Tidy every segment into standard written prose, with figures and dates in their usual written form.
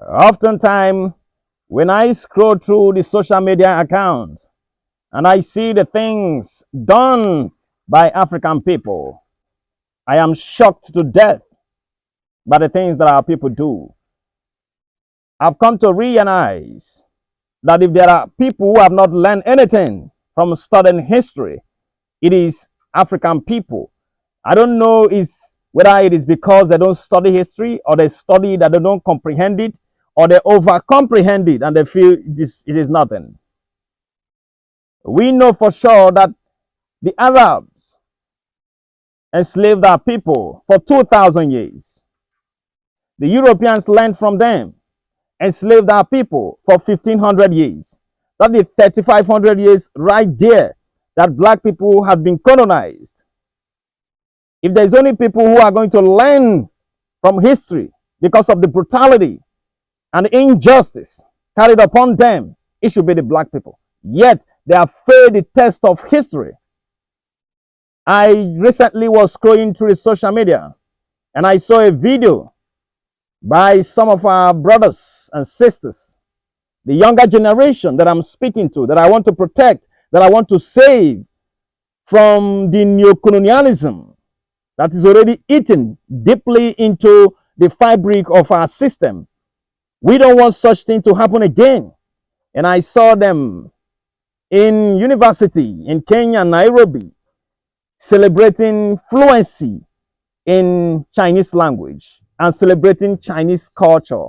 Oftentimes, when I scroll through the social media accounts and I see the things done by African people, I am shocked to death by the things that our people do. I've come to realize that if there are people who have not learned anything from studying history, it is African people. I don't know whether it is because they don't study history or they study that they don't comprehend it or they over comprehend it and they feel it is nothing. We know for sure that the Arabs enslaved our people for 2,000 years. The Europeans learned from them, enslaved our people for 1,500 years. That is 3,500 years right there that black people have been colonized. If there's only people who are going to learn from history because of the brutality and injustice carried upon them, it should be the black people. Yet they have failed the test of history. I recently was scrolling through the social media and I saw a video by some of our brothers and sisters, the younger generation that I'm speaking to, that I want to protect, that I want to save from the neocolonialism that is already eaten deeply into the fabric of our system. We don't want such thing to happen again. And I saw them in university in Kenya, Nairobi, celebrating fluency in Chinese language and celebrating Chinese culture.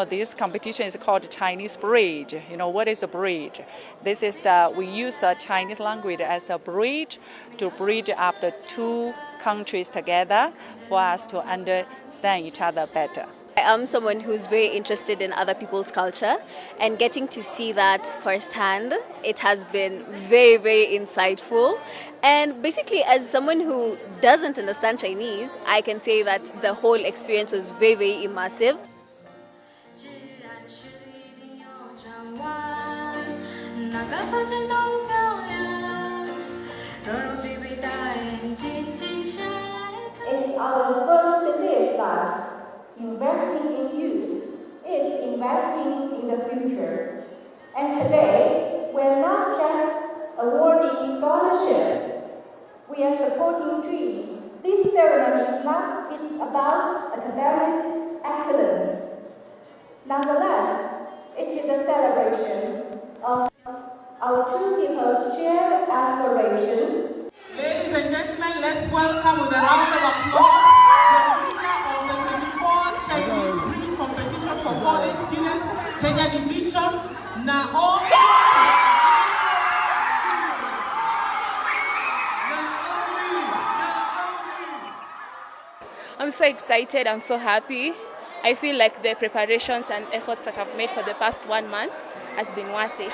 This competition is called Chinese bridge. What is a bridge? This is we use the Chinese language as a bridge to bridge up the two countries together for us to understand each other better. I am someone who's very interested in other people's culture, and getting to see that firsthand, it has been very, very insightful. And basically, as someone who doesn't understand Chinese, I can say that the whole experience was very, very immersive. It's our firm belief that investing in youth is investing in the future. And today, we're not just awarding scholarships, we are supporting dreams. This ceremony is about academic excellence. Nonetheless, it is a celebration of our two people's shared aspirations. Ladies and gentlemen, let's welcome with a round of applause the winner of the 24 Chinese Bridge Competition for college students, Kenya Division, Naomi. I'm so excited, I'm so happy. I feel like the preparations and efforts that I've made for the past 1 month has been worth it.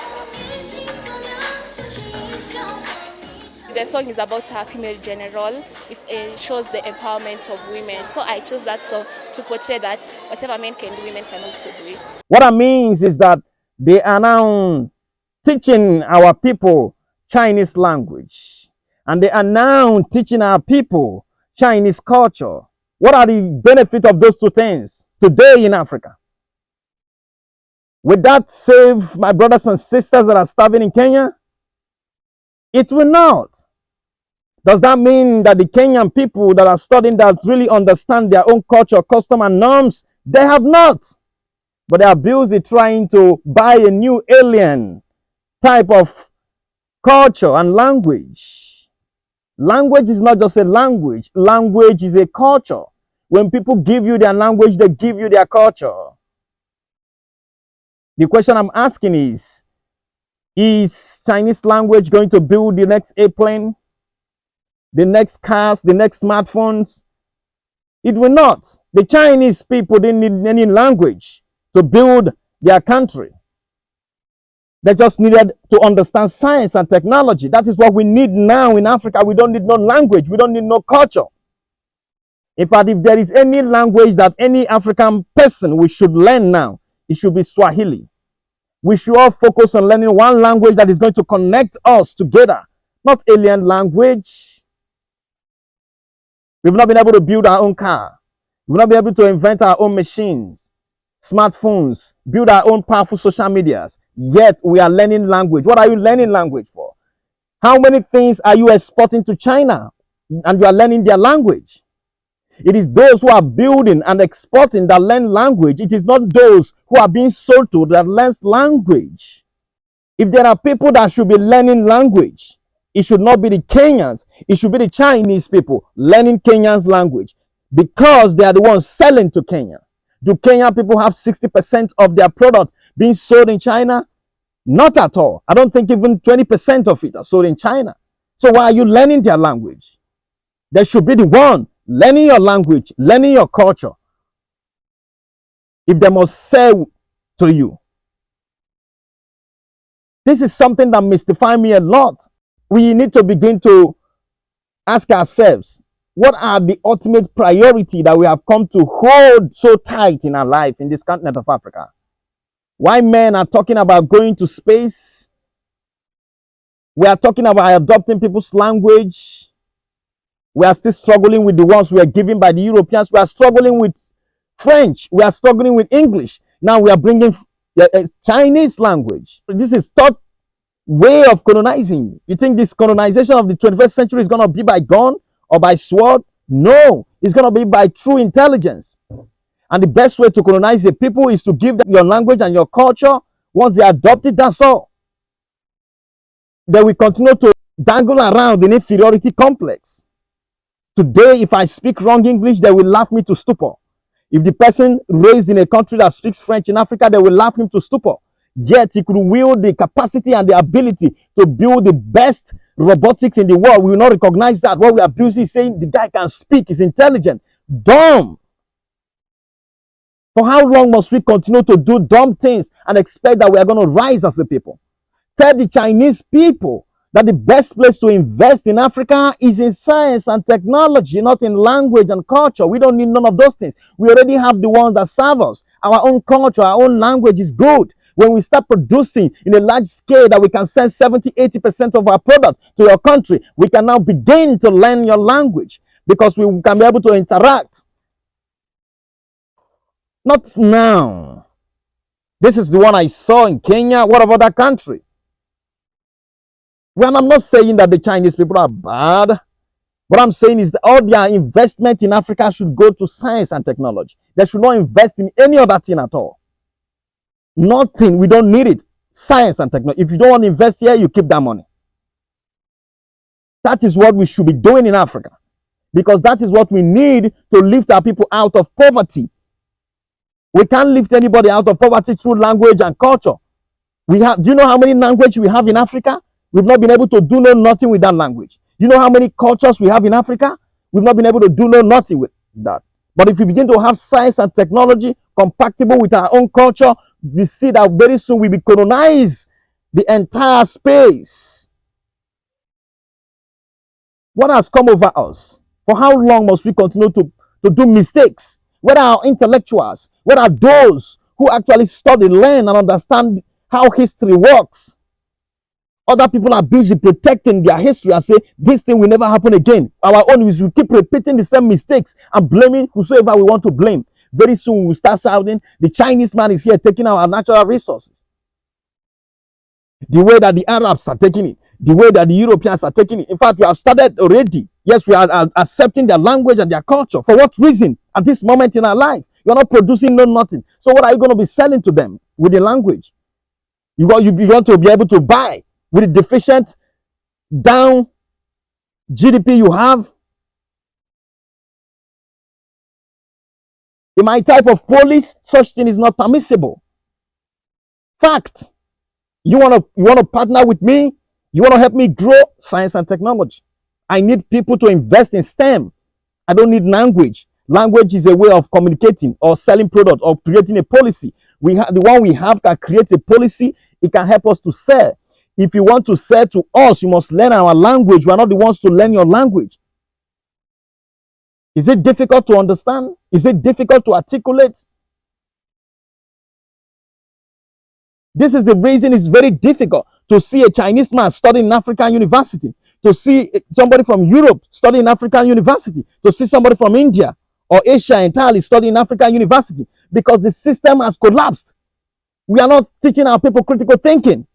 The song is about a female general. It shows the empowerment of women. So I chose that song to portray that whatever men can do, women can also do it. What that means is that they are now teaching our people Chinese language. And they are now teaching our people Chinese culture. What are the benefits of those two things today in Africa? Would that save my brothers and sisters that are starving in Kenya? It will not. Does that mean that the Kenyan people that are studying that really understand their own culture, custom, and norms? They have not. But they are busy trying to buy a new alien type of culture and language. Language is not just a language. Language is a culture. When people give you their language, they give you their culture. The question I'm asking is Chinese language going to build the next airplane, the next cars, the next smartphones? It will not. The Chinese people didn't need any language to build their country. They just needed to understand science and technology. That is what we need now in Africa. We don't need no language. We don't need no culture. In fact, if there is any language that any African person we should learn now, it should be Swahili. We should all focus on learning one language that is going to connect us together, not alien language. We've not been able to build our own car. We've not been able to invent our own machines, smartphones, build our own powerful social medias. Yet we are learning language. What are you learning language for? How many things are you exporting to China and you are learning their language? It is those who are building and exporting that learn language. It is not those who are being sold to that learns language. If there are people that should be learning language, it should not be the Kenyans. It should be the Chinese people learning Kenyan's language because they are the ones selling to Kenya. Do Kenyan people have 60% of their products being sold in China? Not at all. I don't think even 20% of it are sold in China. So why are you learning their language? They should be the one learning your language, learning your culture. If they must sell to you. This is something that mystifies me a lot. We need to begin to ask ourselves, what are the ultimate priority that we have come to hold so tight in our life in this continent of Africa? Why men are talking about going to space? We are talking about adopting people's language. We are still struggling with the ones we are given by the Europeans. We are struggling with French. We are struggling with English. Now we are bringing Chinese language. This is third way of colonizing. You think this colonization of the 21st century is going to be by gun or by sword? No, it's going to be by true intelligence. And the best way to colonize a people is to give them your language and your culture. Once they adopt it, that's all. They will continue to dangle around in inferiority complex. Today, if I speak wrong English, they will laugh me to stupor. If the person raised in a country that speaks French in Africa, they will laugh him to stupor. Yet he could wield the capacity and the ability to build the best robotics in the world. We will not recognize that. What we are abusing is saying the guy can speak, is intelligent. Dumb. For how long must we continue to do dumb things and expect that we are going to rise as a people? Tell the Chinese people that the best place to invest in Africa is in science and technology, not in language and culture. We don't need none of those things. We already have the ones that serve us. Our own culture, our own language is good. When we start producing in a large scale that we can send 70-80% of our product to your country, we can now begin to learn your language because we can be able to interact. Not now. This is the one I saw in Kenya. What about that country? Well, I'm not saying that the Chinese people are bad. What I'm saying is that all their investment in Africa should go to science and technology. They should not invest in any other thing at all. Nothing. We don't need it. Science and technology. If you don't want to invest here, you keep that money. That is what we should be doing in Africa. Because that is what we need to lift our people out of poverty. We can't lift anybody out of poverty through language and culture. Do you know how many languages we have in Africa? We've not been able to do nothing with that language. You know how many cultures we have in Africa? We've not been able to do nothing with that. But if we begin to have science and technology compatible with our own culture, we see that very soon we will colonize the entire space. What has come over us? For how long must we continue to do mistakes? Whether our intellectuals, whether those who actually study, learn, and understand how history works. Other people are busy protecting their history and say, this thing will never happen again. Our own is we keep repeating the same mistakes and blaming whosoever we want to blame. Very soon we will start shouting, the Chinese man is here taking our natural resources. The way that the Arabs are taking it, the way that the Europeans are taking it. In fact, we have started already. Yes, we are accepting their language and their culture. For what reason? At this moment in our life, you are not producing nothing. So what are you going to be selling to them with the language? You want to be able to buy with the deficient down GDP you have. In my type of police, such thing is not permissible. Fact. You want to partner with me? You want to help me grow science and technology? I need people to invest in STEM. I don't need language. Language is a way of communicating or selling product or creating a policy. The one we have can create a policy. It can help us to sell. If you want to sell to us, you must learn our language. We are not the ones to learn your language. Is it difficult to understand? Is it difficult to articulate? This is the reason it's very difficult to see a Chinese man studying in African university, to see somebody from Europe studying in African university, to see somebody from India or Asia entirely studying in African university, because the system has collapsed. We are not teaching our people critical thinking.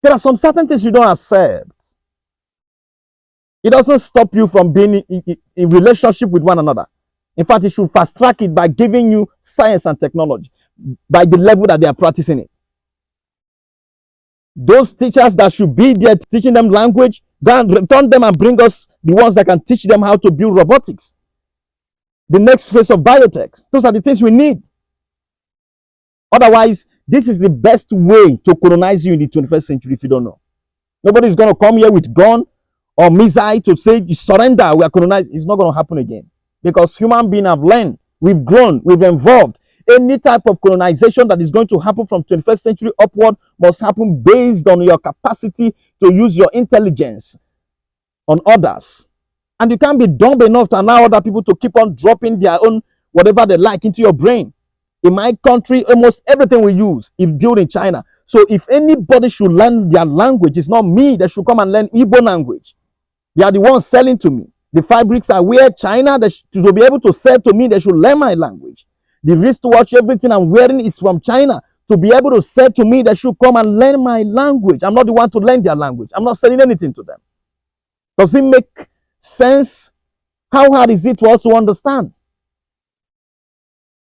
There are some certain things you don't accept. It doesn't stop you from being in relationship with one another. In fact, it should fast track it by giving you science and technology by the level that they are practicing it. Those teachers that should be there teaching them language, return them and bring us the ones that can teach them how to build robotics. The next phase of biotech. Those are the things we need. Otherwise, this is the best way to colonize you in the 21st century if you don't know. Nobody's going to come here with gun or missile to say, you surrender, we are colonized. It's not going to happen again. Because human beings have learned, we've grown, we've evolved. Any type of colonization that is going to happen from 21st century upward must happen based on your capacity to use your intelligence on others. And you can't be dumb enough to allow other people to keep on dropping their own whatever they like into your brain. In my country, almost everything we use is built in China. So if anybody should learn their language, it's not me. They should come and learn Igbo language. They are the ones selling to me. The fabrics I wear, China, to be able to sell to me, they should learn my language. The wristwatch, everything I'm wearing is from China. To be able to sell to me, they should come and learn my language. I'm not the one to learn their language. I'm not selling anything to them. Does it make sense? How hard is it for us to understand?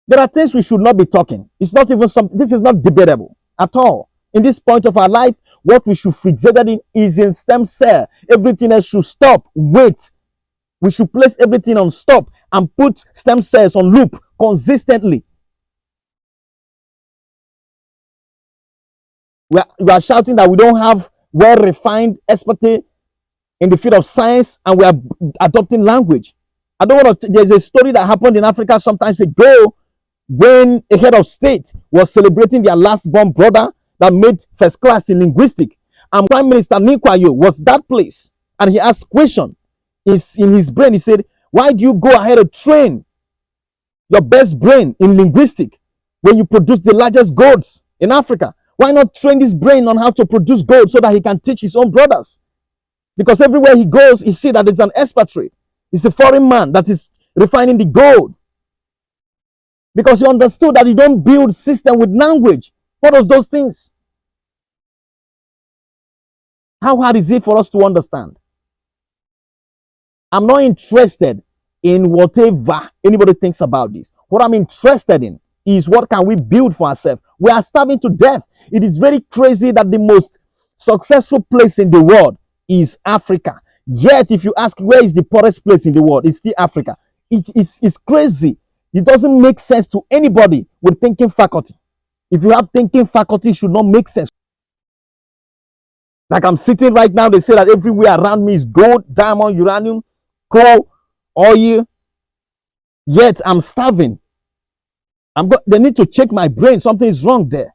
There are things we should not be talking. It's not even something, this is not debatable at all. In this point of our life, what we should fixate in is in stem cell. Everything else should stop. Wait. We should place everything on stop and put stem cells on loop consistently. We are shouting that we don't have well-refined expertise in the field of science, and we are adopting language. I don't want to. There's a story that happened in Africa sometimes ago when a head of state was celebrating their last born brother that made first class in linguistics, and Prime Minister Nikwayo was that place, and he asked question. Is in his brain, he said, why do you go ahead and train your best brain in linguistics when you produce the largest gods in Africa? Why not train this brain on how to produce gold so that he can teach his own brothers? Because everywhere he goes, he sees that it's an expatriate. It's a foreign man that is refining the gold. Because he understood that you don't build system with language. What are those things? How hard is it for us to understand? I'm not interested in whatever anybody thinks about this. What I'm interested in is what can we build for ourselves. We are starving to death. It is very crazy that the most successful place in the world is Africa. Yet, if you ask where is the poorest place in the world, it's still Africa. It's crazy. It doesn't make sense to anybody with thinking faculty. If you have thinking faculty, it should not make sense. Like I'm sitting right now, they say that everywhere around me is gold, diamond, uranium, coal, oil. Yet I'm starving. They need to check my brain. Something is wrong there.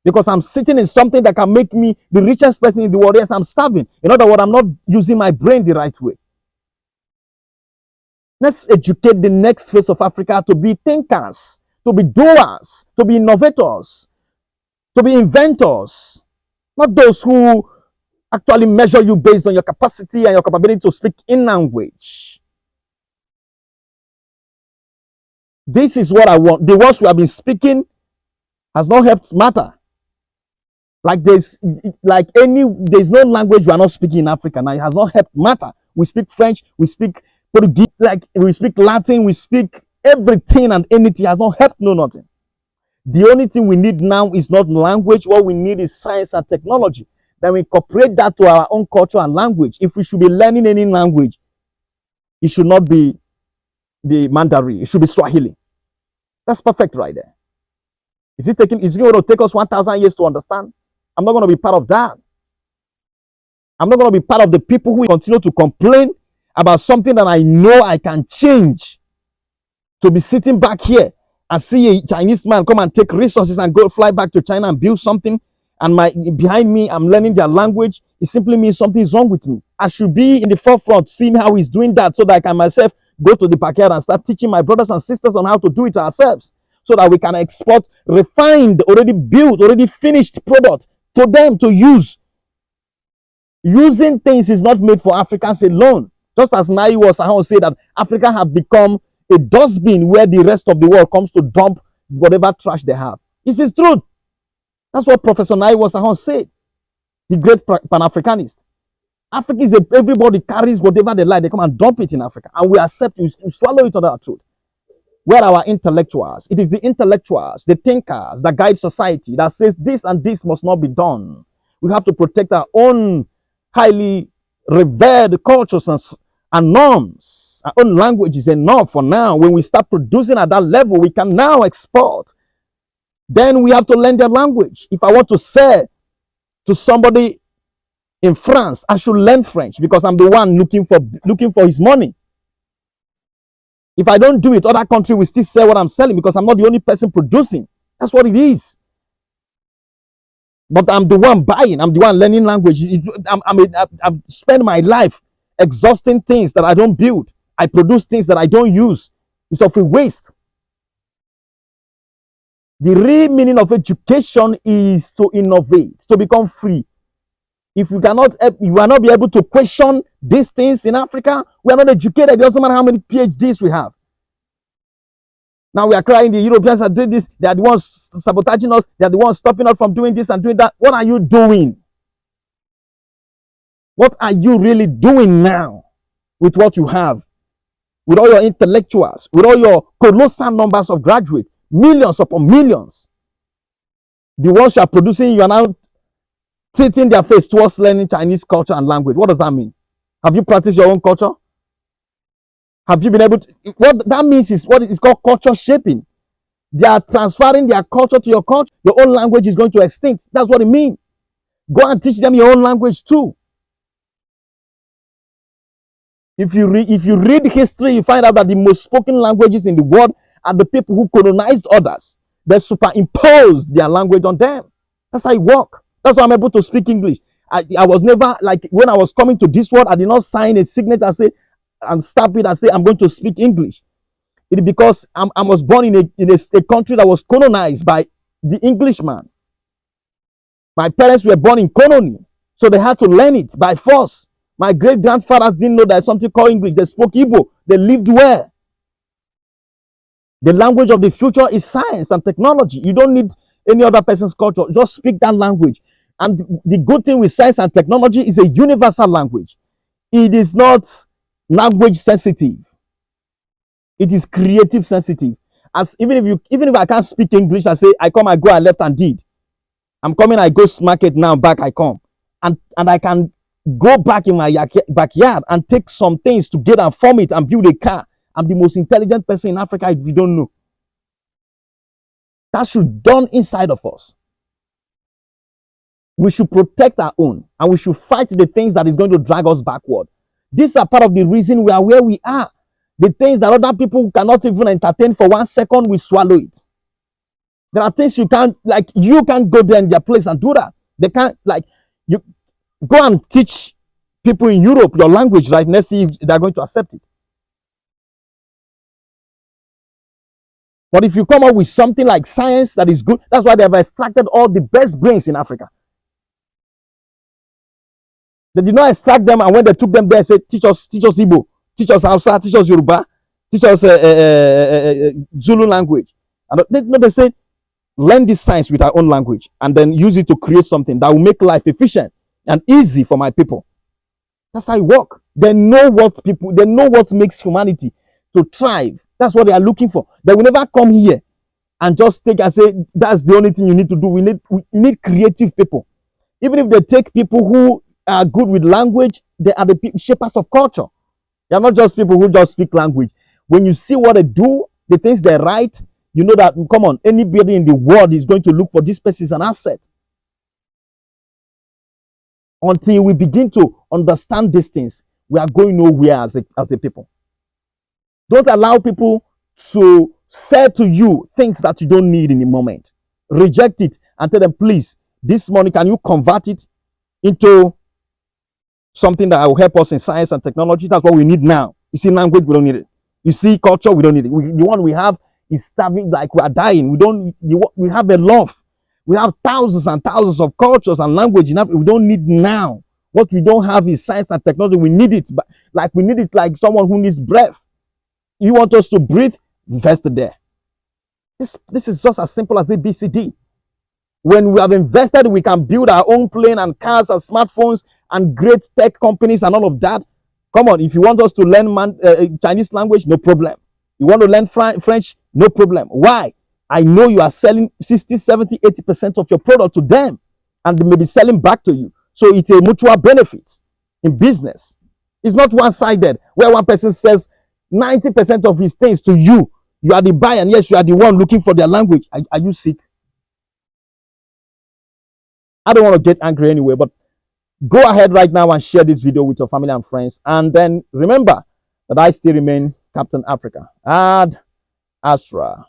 Because I'm sitting in something that can make me the richest person in the world. Yes, I'm starving. In other words, I'm not using my brain the right way. Let's educate the next phase of Africa to be thinkers, to be doers, to be innovators, to be inventors. Not those who actually measure you based on your capacity and your capability to speak in language. This is what I want. The words we have been speaking has not helped matter. There's no language we are not speaking in Africa now. It has not helped matter. We speak French, we speak Portuguese, we speak Latin, we speak everything and anything. It has not helped nothing. The only thing we need now is not language. What we need is science and technology. Then we incorporate that to our own culture and language. If we should be learning any language, it should not be the Mandarin. It should be Swahili. That's perfect right there. Is it going to take us 1,000 years to understand? I'm not going to be part of that. I'm not going to be part of the people who continue to complain about something that I know I can change. To be sitting back here and see a Chinese man come and take resources and go fly back to China and build something, and behind me I'm learning their language. It simply means something is wrong with me. I should be in the forefront seeing how he's doing that so that I can myself go to the backyard and start teaching my brothers and sisters on how to do it ourselves. so that we can export refined, already built, already finished product to them to use. Using things is not made for Africans alone. Just as Naiwo Sahon said that Africa have become a dustbin where the rest of the world comes to dump whatever trash they have. This is truth. That's what Professor Naiwo Sahon said, the great Pan-Africanist. Africa is everybody carries whatever they like, they come and dump it in Africa, and we accept, we swallow it under our truth. Where are our intellectuals? It is the intellectuals, the thinkers that guide society, that says this and this must not be done. We have to protect our own highly revered cultures and norms. Our own language is enough for now. When we start producing at that level, we can now export. Then we have to learn their language. If I want to say to somebody in France, I should learn French because I'm the one looking for his money. If I don't do it, other country will still sell what I'm selling because I'm not the only person producing. That's what it is. But I'm the one buying. I'm the one learning language. I'm spend my life exhausting things that I don't build. I produce things that I don't use. It's of a waste. The real meaning of education is to innovate, to become free. If you will not be able to question these things in Africa, we are not educated. It doesn't matter how many PhDs we have. Now we are crying, the Europeans are doing this, they are the ones sabotaging us, they are the ones stopping us from doing this and doing that. What are you doing? What are you really doing now with what you have? With all your intellectuals, with all your colossal numbers of graduates, millions upon millions. The ones you are producing, you are now tilting their face towards learning Chinese culture and language. What does that mean? Have you practiced your own culture? Have you been able to? What that means is what is called culture shaping. They are transferring their culture to your culture. Your own language is going to extinct. That's what it means. Go and teach them your own language too. If you read history, you find out that the most spoken languages in the world are the people who colonized others. They superimposed their language on them. That's how it works. That's why I'm able to speak English. I was never, like, when I was coming to this world, I did not sign a signature and stamp it and say I'm going to speak English. It is because I was born in a country that was colonized by the Englishman. My parents were born in colony, so they had to learn it by force. My great-grandfathers didn't know there's something called English. They spoke Igbo. They lived where? The language of the future is science and technology. You don't need any other person's culture. Just speak that language. And the good thing with science and technology is a universal language. It is not language sensitive. It is creative sensitive. As even if I can't speak English, I say I come, I go, I left and did. I'm coming, I go market now, back I come. And I can go back in my backyard and take some things together and form it and build a car. I'm the most intelligent person in Africa if you don't know. That should be done inside of us. We should protect our own and we should fight the things that is going to drag us backward. These are part of the reason we are where we are. The things that other people cannot even entertain for 1 second, we swallow it. There are things you can't go there in their place and do that. They can't, you go and teach people in Europe your language, right? Let's see if they're going to accept it. But if you come up with something like science that is good, that's why they have extracted all the best brains in Africa. They did not extract them, and when they took them there, said, teach us Igbo, teach us Hausa, teach us Yoruba, teach us Zulu language. And they said, learn this science with our own language, and then use it to create something that will make life efficient and easy for my people. That's how it works. They know what makes humanity to thrive. That's what they are looking for. They will never come here and just take and say, that's the only thing you need to do. We need creative people. Even if they take people who are good with language, they are the shapers of culture. They are not just people who just speak language. When you see what they do, the things they write, you know that, come on, anybody in the world is going to look for this person as an asset. Until we begin to understand these things, we are going nowhere as a people. Don't allow people to say to you things that you don't need in the moment. Reject it and tell them, please, this money, can you convert it into something that will help us in science and technology? That's what we need now. You see language, we don't need it. You see culture, we don't need it. The one we have is starving, like we are dying. We have a love. We have thousands and thousands of cultures and language in Africa. We don't need now. What we don't have is science and technology. We need it, but we need it like someone who needs breath. You want us to breathe? Invest there. This is just as simple as ABCD. When we have invested, we can build our own plane and cars and smartphones and great tech companies and all of that. Come on, if you want us to learn Chinese language, no problem. You want to learn French, no problem. Why? I know you are selling 60, 70, 80% of your product to them, and they may be selling back to you. So it's a mutual benefit in business. It's not one-sided, where one person says 90% of his things to you. You are the buyer, and yes, you are the one looking for their language. Are you sick? I don't want to get angry anyway, but go ahead right now and share this video with your family and friends. And then remember that I still remain Captain Africa. Ad Astra.